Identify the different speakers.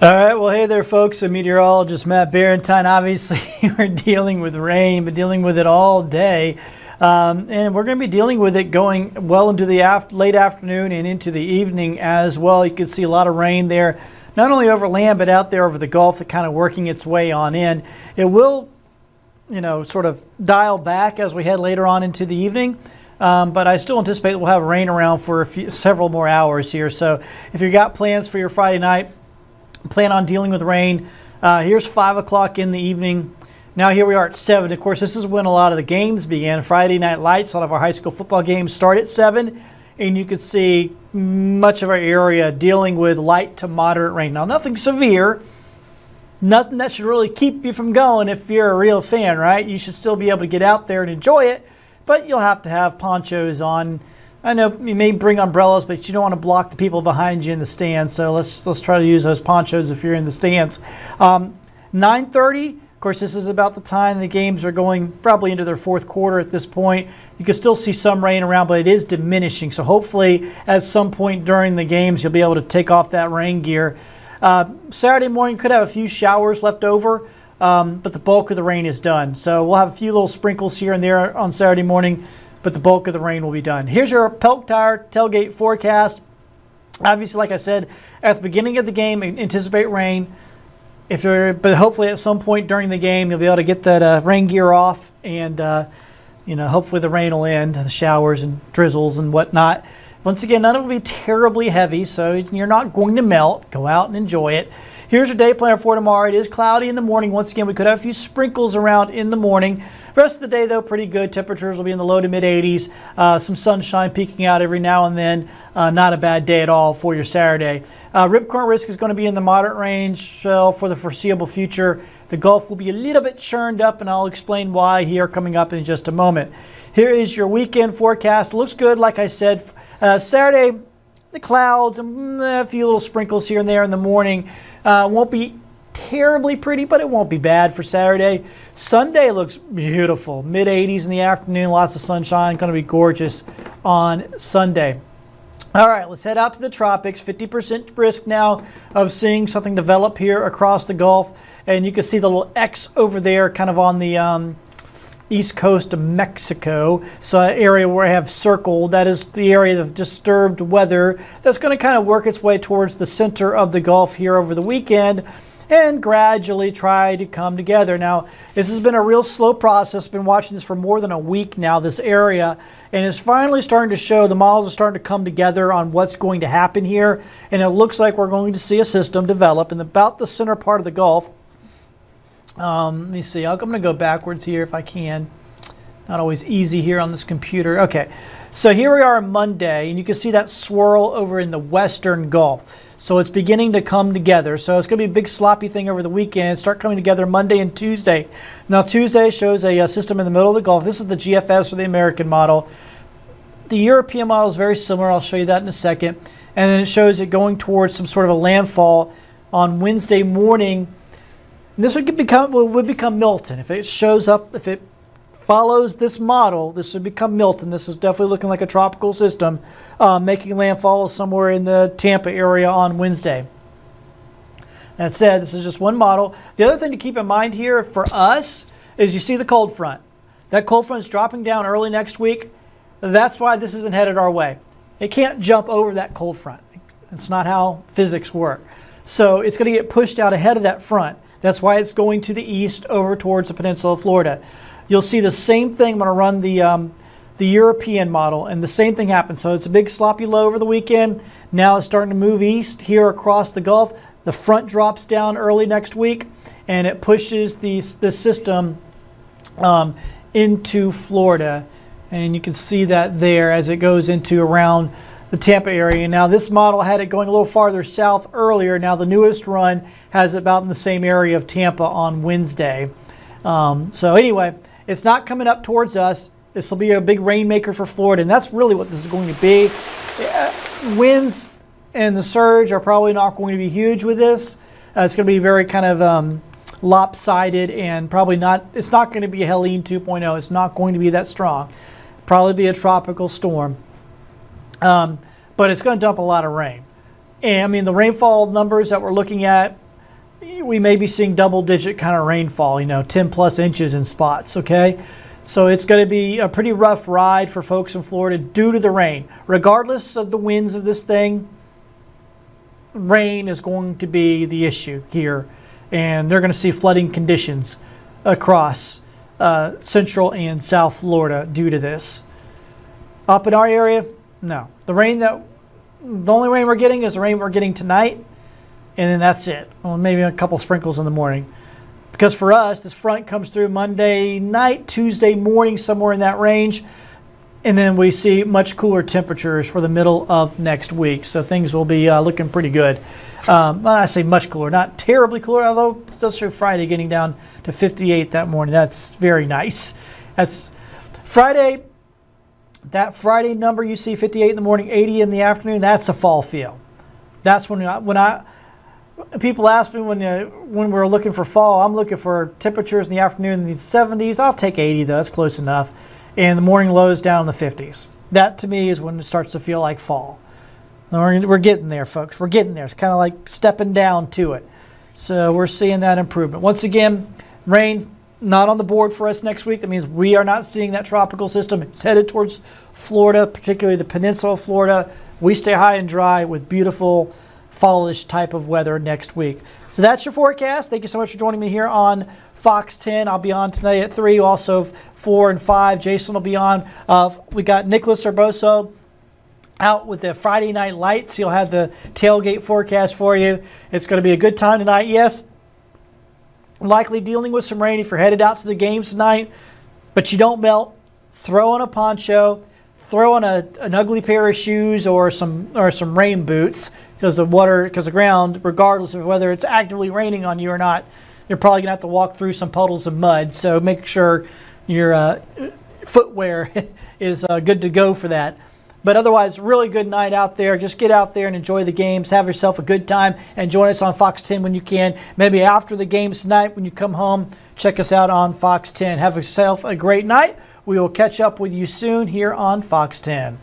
Speaker 1: All right, well, hey there, folks. I'm Meteorologist Matt Barrentine. Obviously, we're dealing with rain, but dealing with it all day. And we're going to be dealing with it going well into the late afternoon and into the evening as well. You can see a lot of rain there, not only over land, but out there over the Gulf, kind of working its way on in. It will, sort of dial back as we head later on into the evening. But I still anticipate that we'll have rain around for several more hours here. So if you've got plans for your Friday night, plan on dealing with rain. Here's 5 o'clock in the evening. Now here we are at 7. Of course, this is when a lot of the games begin. Friday night lights, a lot of our high school football games start at 7. And you can see much of our area dealing with light to moderate rain. Now, nothing severe. Nothing that should really keep you from going if you're a real fan, right? You should still be able to get out there and enjoy it. But you'll have to have ponchos on. I know you may bring umbrellas, but you don't want to block the people behind you in the stands. So let's try to use those ponchos if you're in the stands. 9:30. Of course, this is about the time the games are going probably into their fourth quarter at this point. You can still see some rain around, but it is diminishing. So hopefully, at some point during the games, you'll be able to take off that rain gear. Saturday morning could have a few showers left over, but the bulk of the rain is done. So we'll have a few little sprinkles here and there on Saturday morning, but the bulk of the rain will be done. Here's your Pelk Tire tailgate forecast. Obviously, like I said, at the beginning of the game, anticipate rain. But hopefully at some point during the game, you'll be able to get that rain gear off, and hopefully the rain will end, the showers and drizzles and whatnot. Once again, none of it will be terribly heavy, so you're not going to melt. Go out and enjoy it. Here's your day planner for tomorrow. It is cloudy in the morning. Once again, we could have a few sprinkles around in the morning. The rest of the day, though, pretty good. Temperatures will be in the low to mid 80s. Some sunshine peeking out every now and then. Not a bad day at all for your Saturday. Rip current risk is going to be in the moderate range for the foreseeable future. The Gulf will be a little bit churned up, and I'll explain why here coming up in just a moment. Here is your weekend forecast. It looks good, like I said. Saturday, the clouds and a few little sprinkles here and there in the morning. Won't be terribly pretty, but it won't be bad for Saturday. Sunday looks beautiful. Mid 80s in the afternoon, lots of sunshine. Going to be gorgeous on Sunday. All right, let's head out to the tropics. 50% risk now of seeing something develop here across the Gulf. And you can see the little X over there kind of on the east coast of Mexico. So an area where I have circled, that is the area of disturbed weather that's going to kind of work its way towards the center of the Gulf here over the weekend and gradually try to come together. Now, this has been a real slow process. Been watching this for more than a week now, this area, and it's finally starting to show. The models are starting to come together on what's going to happen here, and it looks like we're going to see a system develop in about the center part of the Gulf. Let me see. I'm going to go backwards here if I can. Not always easy here on this computer. Okay, so here we are on Monday, and you can see that swirl over in the western Gulf. So it's beginning to come together. So it's going to be a big sloppy thing over the weekend. Start coming together Monday and Tuesday. Now Tuesday shows a system in the middle of the Gulf. This is the GFS or the American model. The European model is very similar. I'll show you that in a second. And then it shows it going towards some sort of a landfall on Wednesday morning. This would become Milton. If it shows up, if it follows this model, this would become Milton. This is definitely looking like a tropical system, making landfall somewhere in the Tampa area on Wednesday. That said, this is just one model. The other thing to keep in mind here for us is you see the cold front. That cold front is dropping down early next week. That's why this isn't headed our way. It can't jump over that cold front. That's not how physics work. So it's going to get pushed out ahead of that front. That's why it's going to the east over towards the peninsula of Florida. You'll see the same thing when I run the European model, and the same thing happens. So it's a big sloppy low over the weekend. Now it's starting to move east here across the Gulf. The front drops down early next week, and it pushes the system into Florida. And you can see that there as it goes into around the Tampa area. Now this model had it going a little farther south earlier. Now the newest run has it about in the same area of Tampa on Wednesday. So anyway, it's not coming up towards us. This will be a big rainmaker for Florida, and that's really what this is going to be. Winds and the surge are probably not going to be huge with this. It's going to be very kind of lopsided, and probably not. It's not going to be a Helene 2.0. It's not going to be that strong. Probably be a tropical storm. But it's going to dump a lot of rain. And I mean, the rainfall numbers that we're looking at we may be seeing double-digit kind of rainfall, 10 plus inches in spots, okay? So it's going to be a pretty rough ride for folks in Florida due to the rain. Regardless of the winds of this thing, rain is going to be the issue here. And they're going to see flooding conditions across Central and South Florida due to this. Up in our area, no. The only rain we're getting is the rain we're getting tonight, and then that's it. Well, maybe a couple sprinkles in the morning. Because for us, this front comes through Monday night, Tuesday morning, somewhere in that range, and then we see much cooler temperatures for the middle of next week. So things will be looking pretty good. I say much cooler, not terribly cooler, although it does show Friday getting down to 58 that morning. That's very nice. That's Friday. That Friday number you see, 58 in the morning, 80 in the afternoon, that's a fall feel. That's when people ask me when we're looking for fall, I'm looking for temperatures in the afternoon in the 70s. I'll take 80 though, that's close enough. And the morning lows down in the 50s. That to me is when it starts to feel like fall. We're getting there, folks. We're getting there. It's kind of like stepping down to it. So we're seeing that improvement. Once again, rain not on the board for us next week. That means we are not seeing that tropical system. It's headed towards Florida, particularly the peninsula of Florida. We stay high and dry with beautiful fallish type of weather next week. So that's your forecast. Thank you so much for joining me here on Fox 10. I'll be on tonight at 3, also 4 and 5. Jason will be on. We got Nicholas Urboso out with the Friday Night Lights. He'll have the tailgate forecast for you. It's going to be a good time tonight. Yes, likely dealing with some rain if you're headed out to the games tonight, but you don't melt. Throw on a poncho. Throw on an ugly pair of shoes or some rain boots because the ground, regardless of whether it's actively raining on you or not, you're probably gonna have to walk through some puddles of mud. So make sure your footwear is good to go for that. But otherwise, really good night out there. Just get out there and enjoy the games. Have yourself a good time and join us on Fox 10 when you can. Maybe after the games tonight when you come home, check us out on Fox 10. Have yourself a great night. We will catch up with you soon here on Fox 10.